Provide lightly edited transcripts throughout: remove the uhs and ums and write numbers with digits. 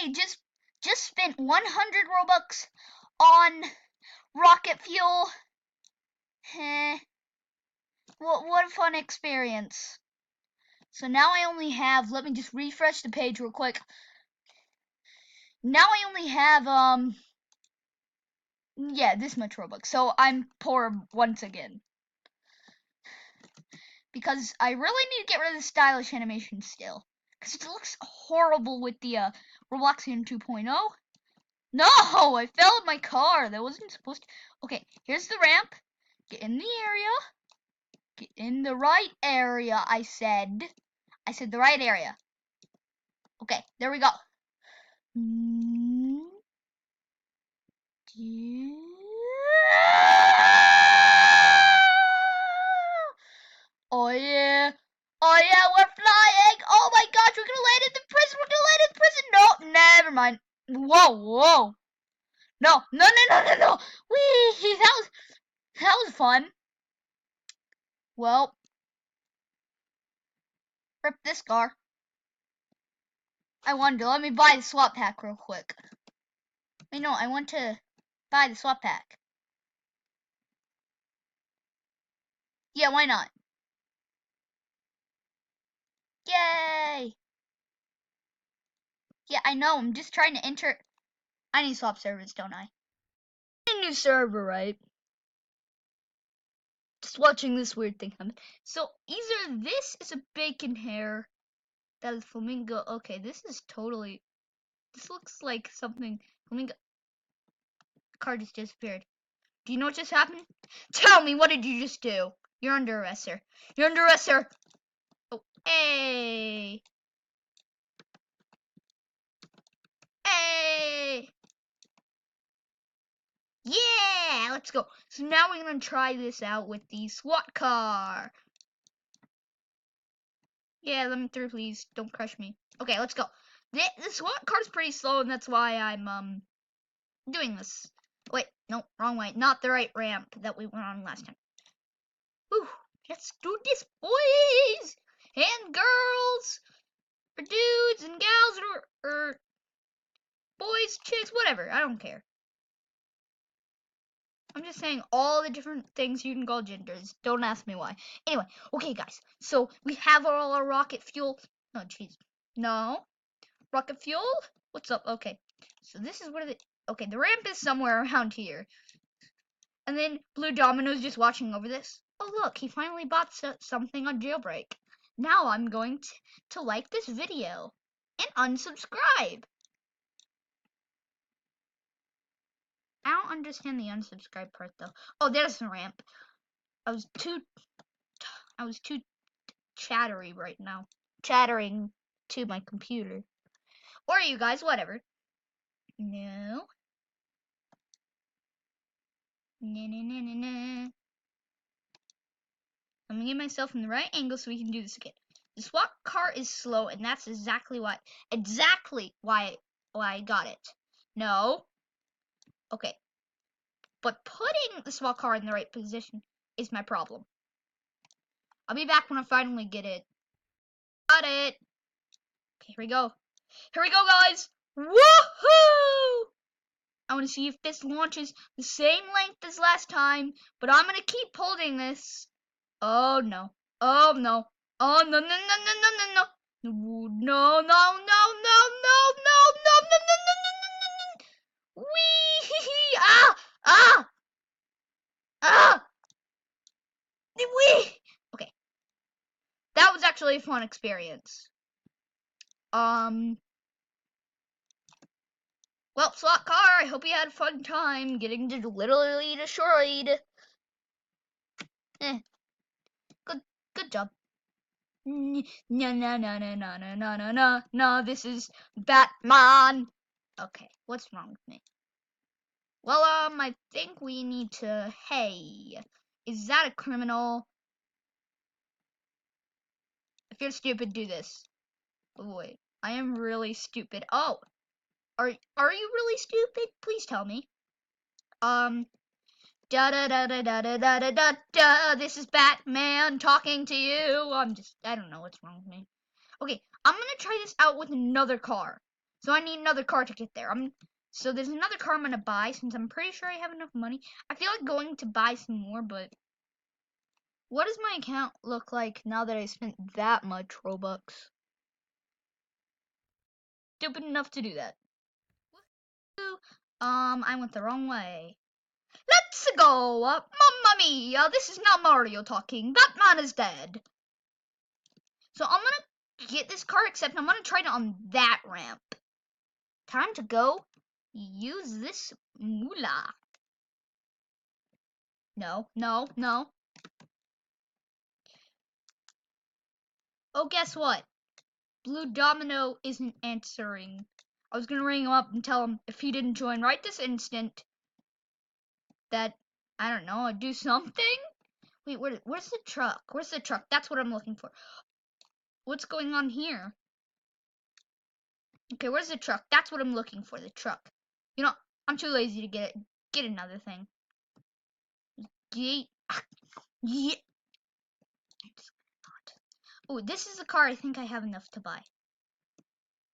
Yay! Just spent 100 Robux on rocket fuel. What a fun experience. So now I only have, let me just refresh the page real quick. Now I only have, yeah, this much Robux. So I'm poor once again. Because I really need to get rid of the stylish animation still. Because it looks horrible with the Robloxian 2.0. No! I fell in my car. That wasn't supposed to. Okay, here's the ramp. Get in the area. Get in the right area, I said. I said the right area. Okay, there we go. Oh yeah. Oh yeah, we're flying. Oh my gosh, we're gonna land in the prison. We're gonna land in the prison. No, never mind. Whoa. No. Wee, that was fun. Well, rip this car. I wonder, let me buy the swap pack real quick. Wait, no, I want to buy the swap pack. Yeah, why not? Yay! Yeah, I know, I'm just trying to enter. I need to swap servers, don't I? A new server, right? Just watching this weird thing happen. So, either this is a bacon hair, that is flamingo. Okay, this looks like something. Flamingo. Car just disappeared. Do you know what just happened? Tell me, what did you just do? You're under arrest, sir. You're under arrest, sir. Oh, hey. Hey. Yeah, let's go. So now we're going to try this out with the SWAT car. Yeah, let me through, please. Don't crush me. Okay, let's go. The SWAT car's pretty slow, and that's why I'm, doing this. Wait, no, wrong way. Not the right ramp that we went on last time. Whew, let's do this, boys and girls, or dudes and gals, or boys, chicks, whatever. I don't care. I'm just saying all the different things you can call genders. Don't ask me why. Anyway, okay, guys. So we have all our rocket fuel. Oh, jeez. No. Rocket fuel? What's up? Okay. So this is where okay, the ramp is somewhere around here. And then Blue Domino's just watching over this. Oh, look, he finally bought something on Jailbreak. Now I'm going to like this video and unsubscribe. I don't understand the unsubscribe part though. Oh, there's the ramp. I was too chattery right now. Chattering to my computer. Or you guys, whatever. No. No. I'm gonna get myself in the right angle so we can do this again. The SWAT car is slow, and that's exactly why I got it. No. Okay. But putting the SWAT car in the right position is my problem. I'll be back when I finally get it. Got it. Okay, here we go. Here we go, guys. Woohoo! I want to see if this launches the same length as last time, but I'm going to keep holding this. Oh, no. Oh, no. Oh, no. No. Wee! Ah! Wee! Okay. That was actually a fun experience. Well, SWAT car, I hope you had a fun time getting literally destroyed. Good job. No, this is Batman. Okay, what's wrong with me? Well, I think we need to, hey, is that a criminal? If you're stupid, do this. Oh, wait, I am really stupid. Oh, are you really stupid? Please tell me. This is Batman talking to you. I don't know what's wrong with me. Okay, I'm gonna try this out with another car. So I need another car to get there. So there's another car I'm gonna buy since I'm pretty sure I have enough money. I feel like going to buy some more, but what does my account look like now that I spent that much Robux? Stupid enough to do that. I went the wrong way. Let's go! Mamma mia! This is not Mario talking. That man is dead. So I'm gonna get this car, except I'm gonna try it on that ramp. Time to go use this moolah. No, no, no. Oh, guess what? Blue Domino isn't answering. I was gonna ring him up and tell him if he didn't join right this instant that, I don't know, I'd do something? Wait, where's the truck? Where's the truck? That's what I'm looking for. What's going on here? Okay, where's the truck? That's what I'm looking for, the truck. You know, I'm too lazy to get another thing. Yeet. Yeah. Oh, this is the car I think I have enough to buy.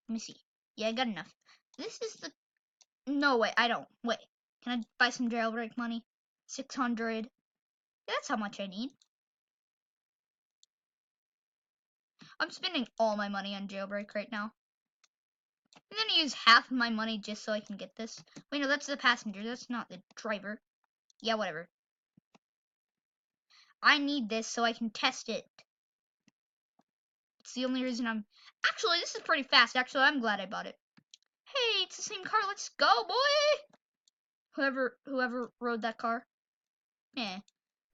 Let me see. Yeah, I got enough. This is the... No, wait, I don't. Wait. Can I buy some jailbreak money? 600. Yeah, that's how much I need. I'm spending all my money on jailbreak right now. I'm gonna use half of my money just so I can get this. Wait, no, that's the passenger. That's not the driver. Yeah, whatever. I need this so I can test it. It's the only reason I'm... Actually, this is pretty fast. Actually, I'm glad I bought it. Hey, it's the same car. Let's go, boy! Whoever rode that car. Yeah.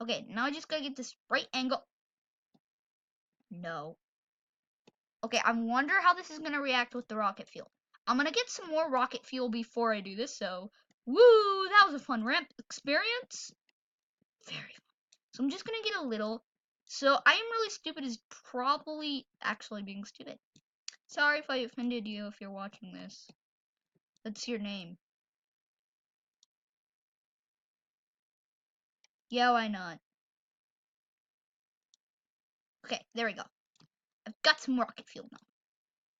Okay, now I just gotta get this right angle. No. Okay, I wonder how this is gonna react with the rocket fuel. I'm gonna get some more rocket fuel before I do this, so... Woo! That was a fun ramp experience. Very fun. So I'm just gonna get a little. So I am really stupid is probably actually being stupid. Sorry if I offended you if you're watching this. That's your name. Yeah, why not? Okay, there we go. I've got some rocket fuel now.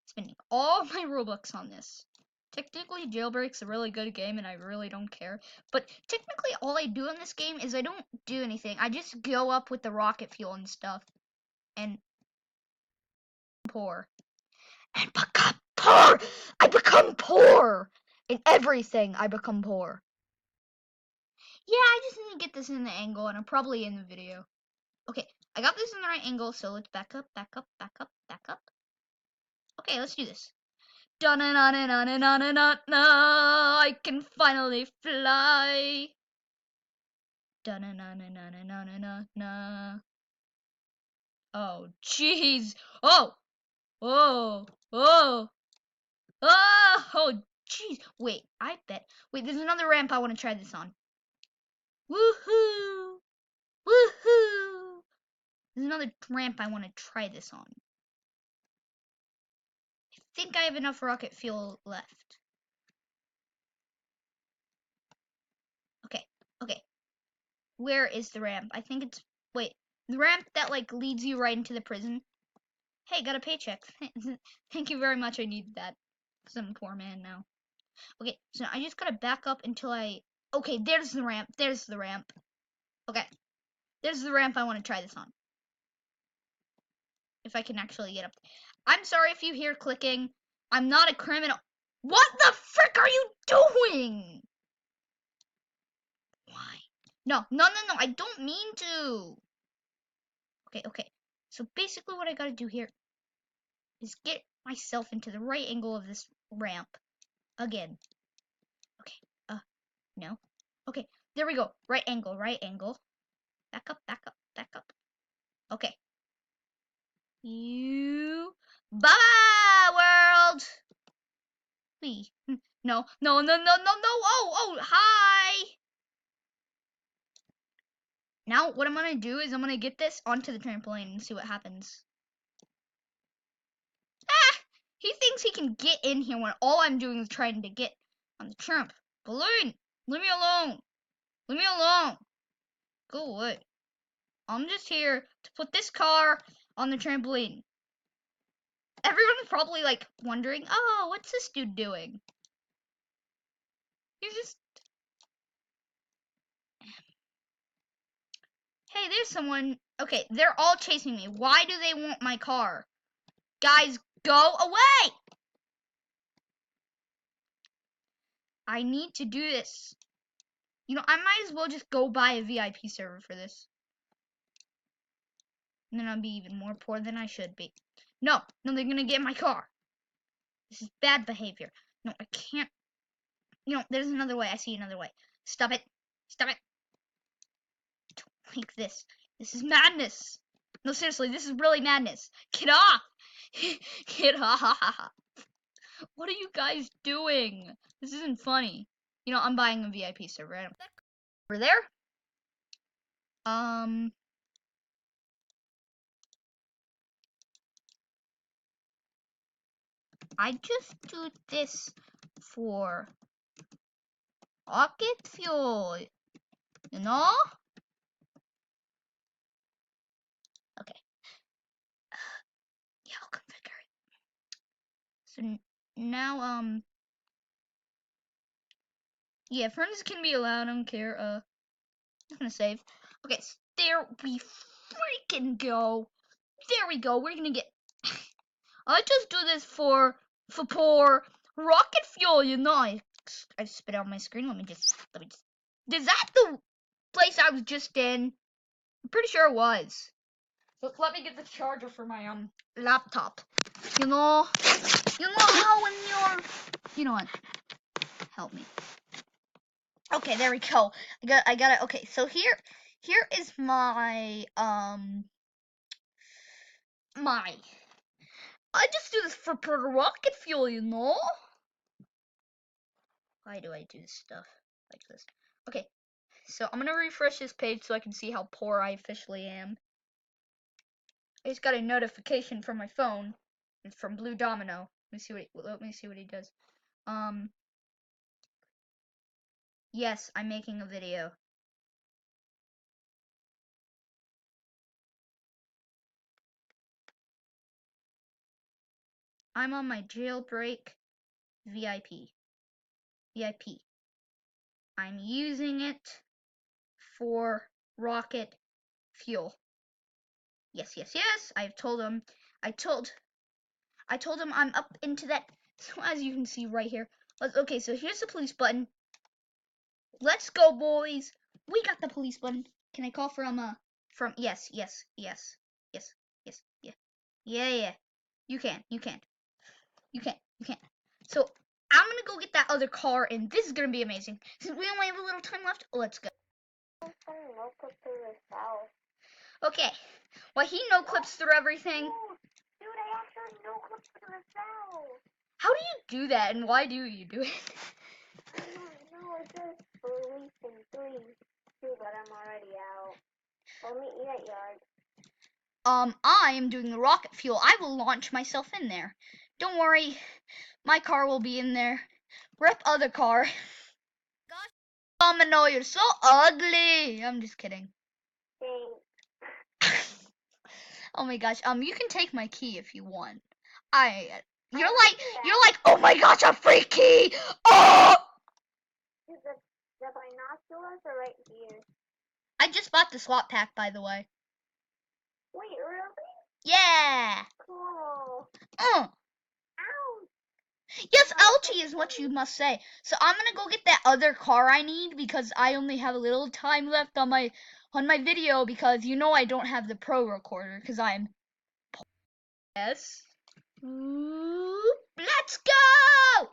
Spending all my Robux on this. Technically, Jailbreak's a really good game and I really don't care. But technically, all I do in this game is I don't do anything. I just go up with the rocket fuel and stuff. And poor. And become poor! I become poor! In everything, I become poor. Yeah, I just need to get this in the angle and I'm probably in the video. Okay, I got this in the right angle, so let's back up, back up, back up, back up. Okay, let's do this. Da-na-na-na-na-na-na-na, I can finally fly. Da-na-na-na-na-na-na-na. Oh, jeez. Oh, oh, oh, oh, jeez. Wait, I bet. Wait, there's another ramp I want to try this on. Woohoo! Woohoo! There's another ramp I want to try this on. I think I have enough rocket fuel left. Okay, okay. Where is the ramp? I think it's... Wait, the ramp that, like, leads you right into the prison? Hey, got a paycheck. Thank you very much, I need that. Because I'm a poor man now. Okay, so I just gotta back up until I... Okay, there's the ramp. There's the ramp. Okay. There's the ramp I want to try this on. If I can actually get up. I'm sorry if you hear clicking. I'm not a criminal. What the frick are you doing? Why? No, no, no, no. I don't mean to. Okay, okay. So basically what I gotta do here is get myself into the right angle of this ramp. Again. Okay. No. Okay, there we go. Right angle, right angle. Back up, back up, back up. Okay. You... Bye-bye, world! Wee. No, no, no, no, no, no. Oh, oh, hi. Now, what I'm going to do is I'm going to get this onto the trampoline and see what happens. Ah! He thinks he can get in here when all I'm doing is trying to get on the tramp. Balloon! Leave me alone. Leave me alone. Go away. I'm just here to put this car on the trampoline. everyone's probably like wondering, oh, what's this dude doing? He's just... Hey, there's someone. Okay, they're all chasing me. Why do they want my car? Guys, go away! I need to do this. You know, I might as well just go buy a VIP server for this. And then I'll be even more poor than I should be. No, they're gonna get my car. This is bad behavior. No, I can't. You know, there's another way. I see another way. Stop it. Stop it. Don't like this. This is madness. No, seriously, this is really madness. Get off! Get off! What are you guys doing? This isn't funny. You know, I'm buying a VIP server. Over there? I just do this for rocket fuel, you know? Okay. Yeah, I'll configure it. So now, yeah, friends can be allowed, I don't care. I'm gonna save. Okay, so there we freaking go. There we go. We're gonna get... I just do this for poor rocket fuel, you know. I spit out my screen. Let me just. Is that the place I was just in? I'm pretty sure it was. So let me get the charger for my laptop. You know how when you're... You know what? Help me. Okay, there we go. I got it. Okay, so here is my I just do this for rocket fuel, you know? Why do I do stuff like this? Okay, so I'm gonna refresh this page so I can see how poor I officially am. I just got a notification from my phone. It's from Blue Domino. Let me see what he does. Yes, I'm making a video. I'm on my jailbreak VIP. I'm using it for rocket fuel. Yes. I've told him. I told him I'm up into that. So as you can see right here. Okay, so here's the police button. Let's go, boys. We got the police button. Can I call from yes. Yeah. You can. So I'm gonna go get that other car, and this is gonna be amazing. Since we only have a little time left, let's go. Okay. Well, he no clips through everything. Dude, I actually no clips through the cell. How do you do that, and why do you do it? I don't know. It says release in 3, 2, but I'm already out. I'll meet you at yard. I am doing the rocket fuel. I will launch myself in there. Don't worry, my car will be in there. Rip other car. Gosh. Domino, you're so ugly. I'm just kidding. Thanks. Oh my gosh. You can take my key if you want. You're like, oh my gosh, a free key. Oh! The binoculars are right here. I just bought the slot pack, by the way. Wait, really? Yeah. Cool. Ouch. Yes, ouchie is what you must say. So I'm gonna go get that other car I need because I only have a little time left on my video because you know I don't have the pro recorder because I'm... Yes. Let's go!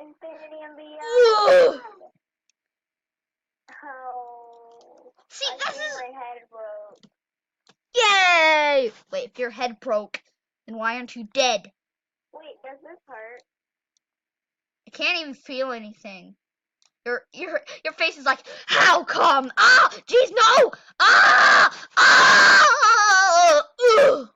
Infinity and beyond. Whoa. Oh. See, I this think is... my head broke. Yay! Wait, if your head broke, then why aren't you dead? Wait, does this hurt? I can't even feel anything. Your face is like, how come? Ah! Jeez, no! Ah! Ah! Ugh.